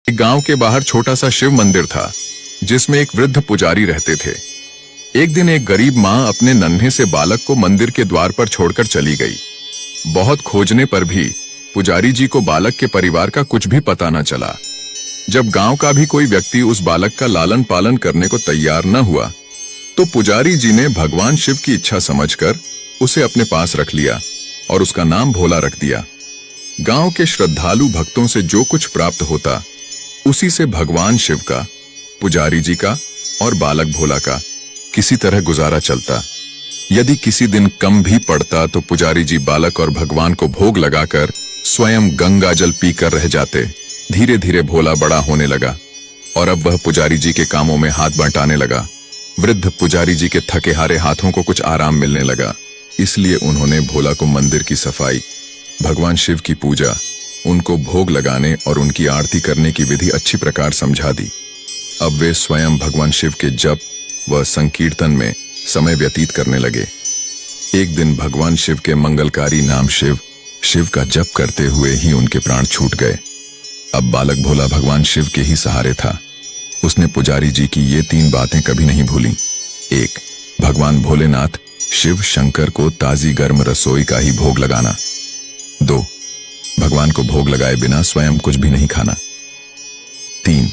एक गांव के बाहर छोटा सा शिव मंदिर था जिसमें एक वृद्ध पुजारी रहते थे। एक दिन एक गरीब मां अपने नन्हे से बालक को मंदिर के द्वार पर छोड़कर चली गई। बहुत खोजने पर भी पुजारी जी को बालक के परिवार का कुछ भी पता न चला। जब गांव का भी कोई व्यक्ति उस बालक का लालन पालन करने को तैयार न हुआ तो पुजारी जी ने भगवान शिव की इच्छा समझकर उसे अपने पास रख लिया और उसका नाम भोला रख दिया। गांव के श्रद्धालु भक्तों से जो कुछ प्राप्त होता उसी से भगवान शिव का, पुजारी जी का और बालक भोला का किसी तरह गुजारा चलता। यदि किसी दिन कम भी पड़ता तो पुजारी जी बालक और भगवान को भोग लगाकर स्वयं गंगा जल पीकर रह जाते। धीरे धीरे भोला बड़ा होने लगा और अब वह पुजारी जी के कामों में हाथ बंटाने लगा। वृद्ध पुजारी जी के थके हारे हाथों को कुछ आराम मिलने लगा, इसलिए उन्होंने भोला को मंदिर की सफाई, भगवान शिव की पूजा, उनको भोग लगाने और उनकी आरती करने की विधि अच्छी प्रकार समझा दी। अब वे स्वयं भगवान शिव के जप व संकीर्तन में समय व्यतीत करने लगे। एक दिन भगवान शिव के मंगलकारी नाम शिव का जप करते हुए ही उनके प्राण छूट गए। अब बालक भोला भगवान शिव के ही सहारे था। उसने पुजारी जी की ये 3 बातें कभी नहीं भूली। 1. भगवान भोलेनाथ शिव शंकर को ताजी गर्म रसोई का ही भोग लगाना। 2. भगवान को भोग लगाए बिना स्वयं कुछ भी नहीं खाना। 3.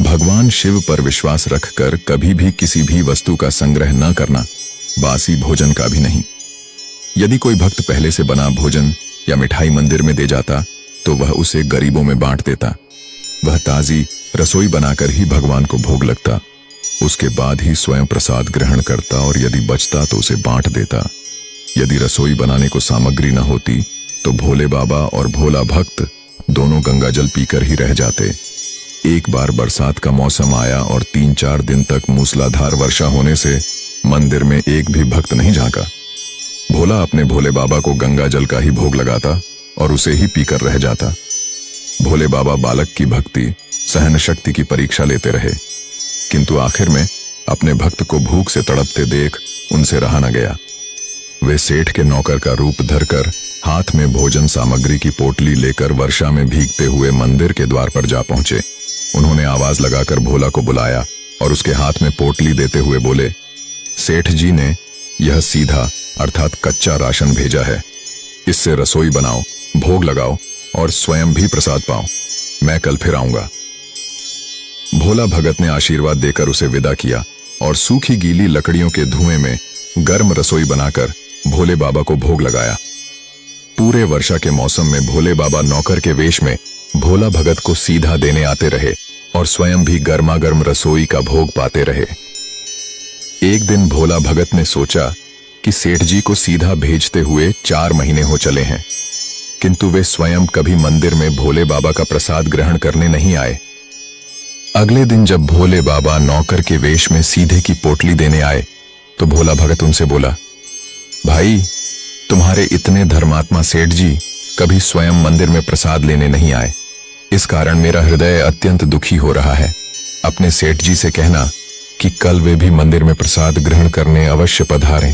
भगवान शिव पर विश्वास रखकर कभी भी किसी भी वस्तु का संग्रह न करना, बासी भोजन का भी नहीं। यदि कोई भक्त पहले से बना भोजन या मिठाई मंदिर में दे जाता तो वह उसे गरीबों में बांट देता। वह ताजी रसोई बनाकर ही भगवान को भोग लगता, उसके बाद ही स्वयं प्रसाद ग्रहण करता और यदि बचता तो उसे बांट देता। यदि रसोई बनाने को सामग्री न होती तो भोले बाबा और भोला भक्त दोनों गंगा जल पीकर ही रह जाते। एक बार बरसात का मौसम आया और 3-4 दिन तक मूसलाधार वर्षा होने से मंदिर में एक भी भक्त नहीं झांका। भोला अपने भोले बाबा को गंगा जल का ही भोग लगाता और उसे ही पीकर रह जाता। भोले बाबा बालक की भक्ति, सहन शक्ति की परीक्षा लेते रहे, किंतु आखिर में अपने भक्त को भूख से तड़पते देख उनसे रहा न गया। वे सेठ के नौकर का रूप धरकर हाथ में भोजन सामग्री की पोटली लेकर वर्षा में भीगते हुए मंदिर के द्वार पर जा पहुंचे। उन्होंने आवाज लगाकर भोला को बुलाया और उसके हाथ में पोटली देते हुए बोले, सेठ जी ने यह सीधा अर्थात कच्चा राशन भेजा है। इससे रसोई बनाओ, भोग लगाओ और स्वयं भी प्रसाद पाओ। मैं कल फिर आऊंगा। भोला भगत ने आशीर्वाद देकर उसे विदा किया और सूखी गीली लकड़ियों के धुएं में गर्म रसोई बनाकर भोले बाबा को भोग लगाया। पूरे वर्षा के मौसम में भोले बाबा नौकर के वेश में भोला भगत को सीधा देने आते रहे और स्वयं भी गर्मा गर्म रसोई का भोग पाते रहे। एक दिन भोला भगत ने सोचा कि सेठ जी को सीधा भेजते हुए 4 महीने हो चले हैं, किंतु वे स्वयं कभी मंदिर में भोले बाबा का प्रसाद ग्रहण करने नहीं आए। अगले दिन जब भोले बाबा नौकर के वेश में सीधे की पोटली देने आए तो भोला भगत उनसे बोला, भाई, तुम्हारे इतने धर्मात्मा सेठ जी कभी स्वयं मंदिर में प्रसाद लेने नहीं आए। इस कारण मेरा हृदय अत्यंत दुखी हो रहा है। अपने सेठ जी से कहना कि कल वे भी मंदिर में प्रसाद ग्रहण करने अवश्य पधारें।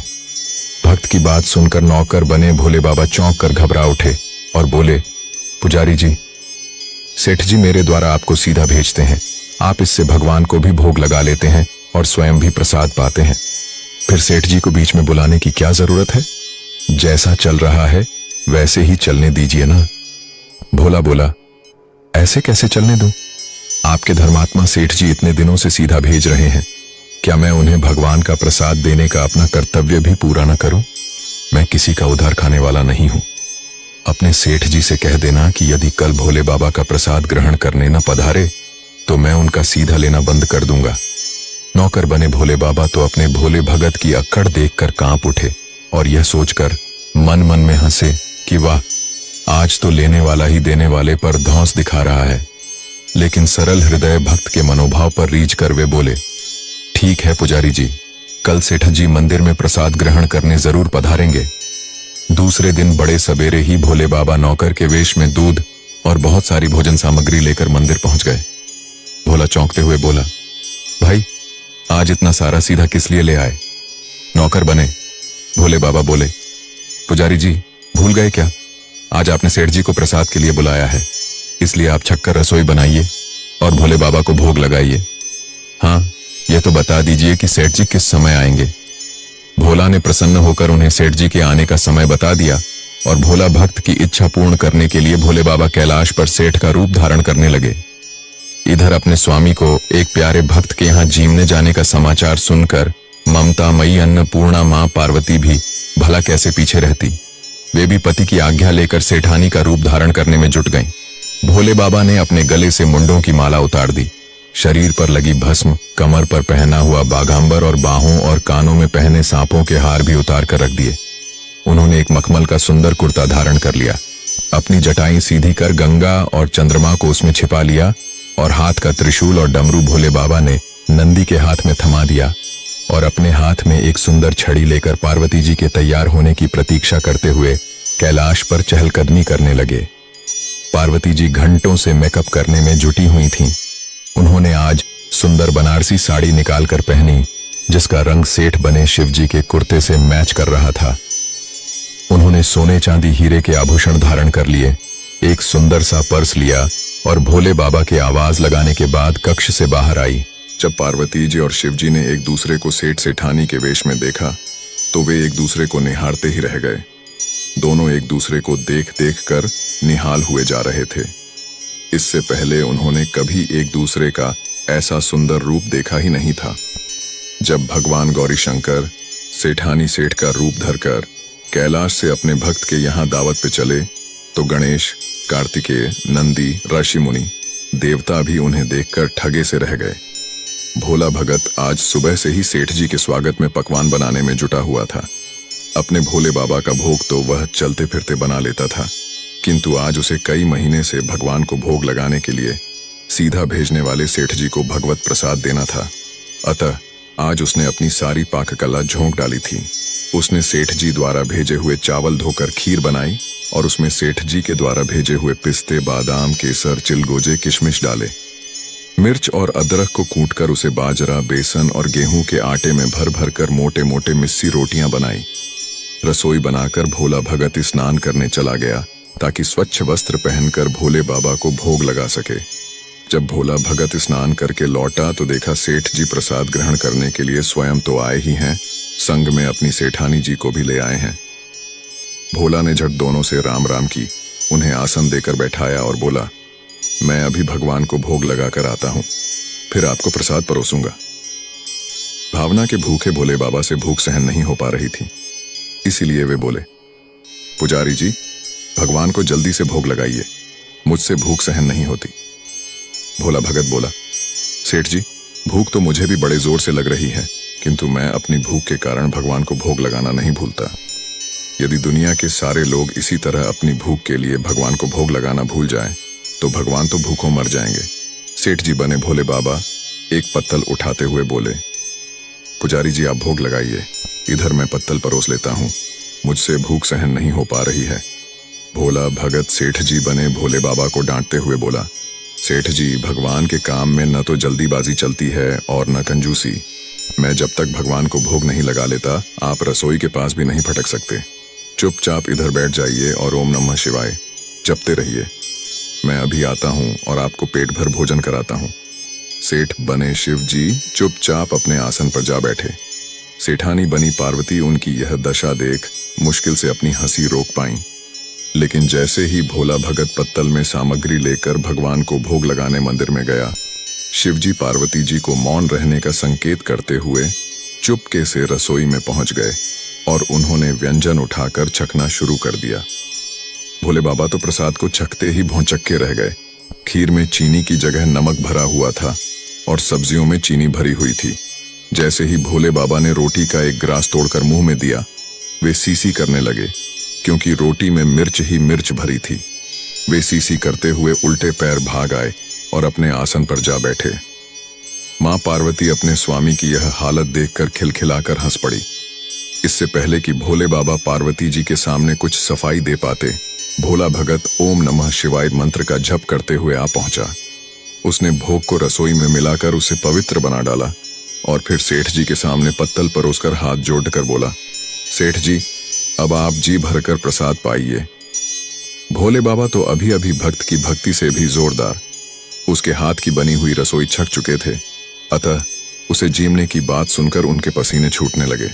भक्त की बात सुनकर नौकर बने भोले बाबा चौंक कर घबरा उठे और बोले, पुजारी जी, सेठ जी मेरे द्वारा आपको सीधा भेजते हैं। आप इससे भगवान को भी भोग लगा लेते हैं और स्वयं भी प्रसाद पाते हैं। फिर सेठ जी को बीच में बुलाने की क्या जरूरत है? जैसा चल रहा है वैसे ही चलने दीजिए ना। भोला बोला, ऐसे कैसे चलने दूं? आपके धर्मात्मा सेठ जी इतने दिनों से सीधा भेज रहे हैं, क्या मैं उन्हें भगवान का प्रसाद देने का अपना कर्तव्य भी पूरा न करूं? मैं किसी का उधार खाने वाला नहीं हूं। अपने सेठ जी से कह देना कि यदि कल भोले बाबा का प्रसाद ग्रहण करने न पधारे तो मैं उनका सीधा लेना बंद कर दूंगा। नौकर बने भोले बाबा तो अपने भोले भगत की अक्कड़ देखकर कांप उठे और यह सोचकर मन मन में हंसे कि वाह, आज तो लेने वाला ही देने वाले पर धौंस दिखा रहा है। लेकिन सरल हृदय भक्त के मनोभाव पर रीझ कर वे बोले, ठीक है पुजारी जी, कल सेठ जी मंदिर में प्रसाद ग्रहण करने जरूर पधारेंगे। दूसरे दिन बड़े सवेरे ही भोले बाबा नौकर के वेश में दूध और बहुत सारी भोजन सामग्री लेकर मंदिर पहुंच गए। भोला चौंकते हुए बोला, भाई, आज इतना सारा सीधा किस लिए ले आए? नौकर बने भोले बाबा बोले, पुजारी जी, भूल गए क्या? आज आपने सेठ जी को प्रसाद के लिए बुलाया है, इसलिए आप छक्कर रसोई बनाइए और भोले बाबा को भोग लगाइए। हाँ, ये तो बता दीजिए कि सेठ जी किस समय आएंगे। भोला ने प्रसन्न होकर उन्हें सेठ जी के आने का समय बता दिया और भोला भक्त की इच्छा पूर्ण करने के लिए भोले बाबा कैलाश पर सेठ का रूप धारण करने लगे। इधर अपने स्वामी को एक प्यारे भक्त के यहाँ जीमने जाने का समाचार सुनकर ममता मई अन्नपूर्णा मां पार्वती भी भला कैसे पीछे रहती। वे भी पति की आज्ञा लेकर सेठानी का रूप धारण करने में जुट गईं। भोले बाबा ने अपने गले से मुंडों की माला उतार दी, शरीर पर लगी भस्म, कमर पर पहना हुआ बाघांबर और बाहों और कानों में पहने सांपों के हार भी उतार कर रख दिए। उन्होंने एक मखमल का सुंदर कुर्ता धारण कर लिया, अपनी जटाएं सीधी कर गंगा और चंद्रमा को उसमें छिपा लिया और हाथ का त्रिशूल और डमरू भोले बाबा ने नंदी के हाथ में थमा दिया और अपने हाथ में एक सुंदर छड़ी लेकर पार्वती जी के तैयार होने की प्रतीक्षा करते हुए कैलाश पर चहलकदमी करने लगे। पार्वती जी घंटों से मेकअप करने में जुटी हुई थीं। उन्होंने आज सुंदर बनारसी साड़ी निकालकर पहनी, जिसका रंग सेठ बने शिवजी के कुर्ते से मैच कर रहा था। उन्होंने सोने चांदी हीरे के आभूषण धारण कर लिए, एक सुंदर सा पर्स लिया और भोले बाबा के आवाज लगाने के बाद कक्ष से बाहर आई। जब पार्वती जी और शिवजी ने एक दूसरे को सेठ सेठानी के वेश में देखा तो वे एक दूसरे को निहारते ही रह गए। दोनों एक दूसरे को देख देख कर निहाल हुए जा रहे थे। इससे पहले उन्होंने कभी एक दूसरे का ऐसा सुंदर रूप देखा ही नहीं था। जब भगवान गौरी शंकर सेठानी सेठ का रूप धरकर कैलाश से अपने भक्त के यहाँ दावत पे चले तो गणेश, कार्तिकेय, नंदी, ऋषि मुनि, देवता भी उन्हें देखकर ठगे से रह गए। भोला भगत आज सुबह से ही सेठ जी के स्वागत में पकवान बनाने में जुटा हुआ था। अपने भोले बाबा का भोग तो वह चलते फिरते बना लेता था, किंतु आज उसे कई महीने से भगवान को भोग लगाने के लिए सीधा भेजने वाले सेठ जी को भगवत प्रसाद देना था। अतः आज उसने अपनी सारी पाककला झोंक डाली थी। उसने सेठ जी द्वारा भेजे हुए चावल धोकर खीर बनाई और उसमें सेठ जी के द्वारा भेजे हुए पिस्ते, बादाम, केसर, चिलगोजे, किशमिश डाले। मिर्च और अदरक को कूटकर उसे बाजरा, बेसन और गेहूं के आटे में भर भर कर मोटे मोटे मिस्सी रोटियां बनाई। रसोई बनाकर भोला भगत स्नान करने चला गया ताकि स्वच्छ वस्त्र पहनकर भोले बाबा को भोग लगा सके। जब भोला भगत स्नान करके लौटा तो देखा सेठ जी प्रसाद ग्रहण करने के लिए स्वयं तो आए ही हैं, संग में अपनी सेठानी जी को भी ले आए हैं। भोला ने झट दोनों से राम राम की, उन्हें आसन देकर बैठाया और बोला, मैं अभी भगवान को भोग लगाकर आता हूं, फिर आपको प्रसाद परोसूंगा। भावना के भूखे भोले बाबा से भूख सहन नहीं हो पा रही थी, इसीलिए वे बोले, पुजारी जी, भगवान को जल्दी से भोग लगाइए, मुझसे भूख सहन नहीं होती। भोला भगत बोला, सेठ जी, भूख तो मुझे भी बड़े जोर से लग रही है, किंतु मैं अपनी भूख के कारण भगवान को भोग लगाना नहीं भूलता। यदि दुनिया के सारे लोग इसी तरह अपनी भूख के लिए भगवान को भोग लगाना भूल जाएं, तो भगवान तो भूखों मर जाएंगे। सेठ जी बने भोले बाबा एक पत्तल उठाते हुए बोले, पुजारी जी आप भोग लगाइए, इधर मैं पत्तल परोस लेता हूँ, मुझसे भूख सहन नहीं हो पा रही है। भोला भगत सेठ जी बने भोले बाबा को डांटते हुए बोला, सेठ जी, भगवान के काम में न तो जल्दीबाजी चलती है और न कंजूसी। मैं जब तक भगवान को भोग नहीं लगा लेता, आप रसोई के पास भी नहीं फटक सकते। चुपचाप इधर बैठ जाइए और ओम नमः शिवाय जपते रहिए। मैं अभी आता हूँ और आपको पेट भर भोजन कराता हूँ। सेठ बने शिव जी चुपचाप अपने आसन पर जा बैठे। सेठानी बनी पार्वती उनकी यह दशा देख मुश्किल से अपनी हंसी रोक पाईं। लेकिन जैसे ही भोला भगत पत्तल में सामग्री लेकर भगवान को भोग लगाने मंदिर में गया, शिवजी पार्वती जी को मौन रहने का संकेत करते हुए चुपके से रसोई में पहुंच गए और उन्होंने व्यंजन उठाकर छकना शुरू कर दिया। भोले बाबा तो प्रसाद को छकते ही भौंचक्के रह गए। खीर में चीनी की जगह नमक भरा हुआ था और सब्जियों में चीनी भरी हुई थी। जैसे ही भोले बाबा ने रोटी का एक ग्रास तोड़कर मुंह में दिया, वे सीसी करने लगे, क्योंकि रोटी में मिर्च ही मिर्च भरी थी। वे सीसी करते हुए उल्टे पैर भाग आए और अपने आसन पर जा बैठे। मां पार्वती अपने स्वामी की यह हालत देखकर खिलखिलाकर हंस पड़ी। इससे पहले कि भोले बाबा पार्वती जी के सामने कुछ सफाई दे पाते, भोला भगत ओम नमः शिवाय मंत्र का जप करते हुए आ पहुंचा। उसने भोग को रसोई में मिलाकर उसे पवित्र बना डाला और फिर सेठ जी के सामने पत्तल परोसकर हाथ जोड़कर बोला, सेठ जी, अब आप जी भरकर प्रसाद पाइए। भोले बाबा तो अभी अभी भक्त की भक्ति से भी जोरदार उसके हाथ की बनी हुई रसोई छक चुके थे, अतः उसे जीमने की बात सुनकर उनके पसीने छूटने लगे।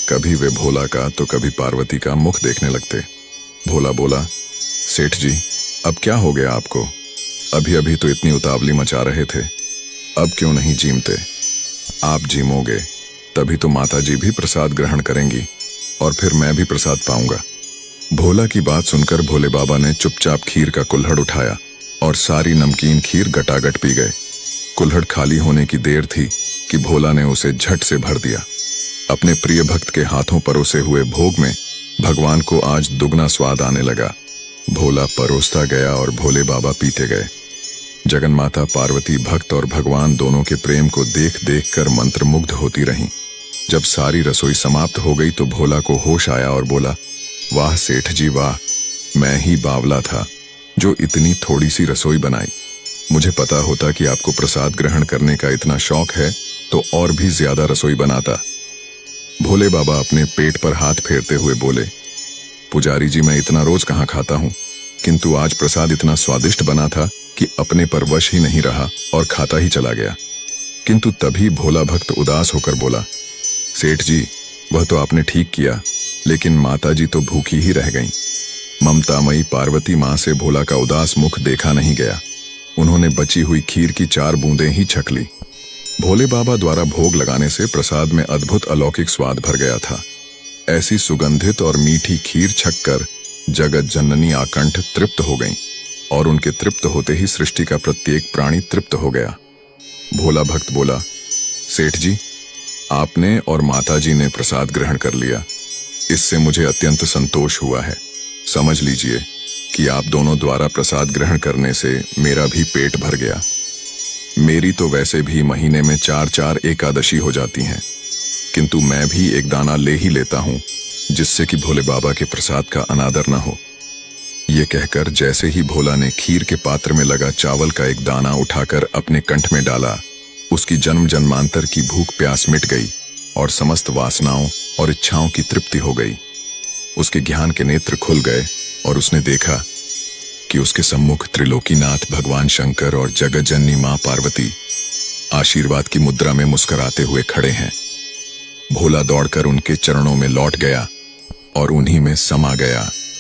कभी वे भोला का तो कभी पार्वती का मुख देखने लगते। भोला बोला, सेठ जी, अब क्या हो गया आपको? अभी अभी तो इतनी उतावली मचा रहे थे, अब क्यों नहीं जीमते? आप जीमोगे तभी तो माता जी भी प्रसाद ग्रहण करेंगी और फिर मैं भी प्रसाद पाऊंगा। भोला की बात सुनकर भोले बाबा ने चुपचाप खीर का कुल्हड़ उठाया और सारी नमकीन खीर गटागट पी गए। कुल्हड़ खाली होने की देर थी कि भोला ने उसे झट से भर दिया। अपने प्रिय भक्त के हाथों परोसे हुए भोग में भगवान को आज दुगना स्वाद आने लगा। भोला परोसता गया और भोले बाबा पीते गए। जगन्माता पार्वती भक्त और भगवान दोनों के प्रेम को देख देख कर मंत्रमुग्ध होती रहीं। जब सारी रसोई समाप्त हो गई तो भोला को होश आया और बोला, वाह सेठ जी वाह, मैं ही बावला था जो इतनी थोड़ी सी रसोई बनाई। मुझे पता होता कि आपको प्रसाद ग्रहण करने का इतना शौक है तो और भी ज्यादा रसोई बनाता। भोले बाबा अपने पेट पर हाथ फेरते हुए बोले, पुजारी जी, मैं इतना रोज कहाँ खाता हूँ, किंतु आज प्रसाद इतना स्वादिष्ट बना था कि अपने पर वश ही नहीं रहा और खाता ही चला गया। किंतु तभी भोला भक्त उदास होकर बोला, सेठ जी, वह तो आपने ठीक किया, लेकिन माता जी तो भूखी ही रह गईं। ममतामयी पार्वती मां से भोला का उदास मुख देखा नहीं गया। उन्होंने बची हुई खीर की 4 बूंदें ही छक ली। भोले बाबा द्वारा भोग लगाने से प्रसाद में अद्भुत अलौकिक स्वाद भर गया था। ऐसी सुगंधित और मीठी खीर छककर जगत जननी आकंठ तृप्त हो गईं और उनके तृप्त होते ही सृष्टि का प्रत्येक प्राणी तृप्त हो गया। भोला भक्त बोला, सेठ जी, आपने और माताजी ने प्रसाद ग्रहण कर लिया, इससे मुझे अत्यंत संतोष हुआ है। समझ लीजिए कि आप दोनों द्वारा प्रसाद ग्रहण करने से मेरा भी पेट भर गया। मेरी तो वैसे भी महीने में 4-4 एकादशी हो जाती हैं, किंतु मैं भी एक दाना ले ही लेता हूं, जिससे कि भोले बाबा के प्रसाद का अनादर न हो। ये कहकर जैसे ही भोला ने खीर के पात्र में लगा चावल का एक दाना उठाकर अपने कंठ में डाला, उसकी जन्म जन्मांतर की भूख प्यास मिट गई और समस्त वासनाओं और इच्छाओं की तृप्ति हो गई। उसके ज्ञान के नेत्र खुल गए और उसने देखा कि उसके सम्मुख त्रिलोकीनाथ भगवान शंकर और जगत जननी मां पार्वती आशीर्वाद की मुद्रा में मुस्कुराते हुए खड़े हैं। भोला दौड़कर उनके चरणों में लौट गया और उन्हीं में समा गया।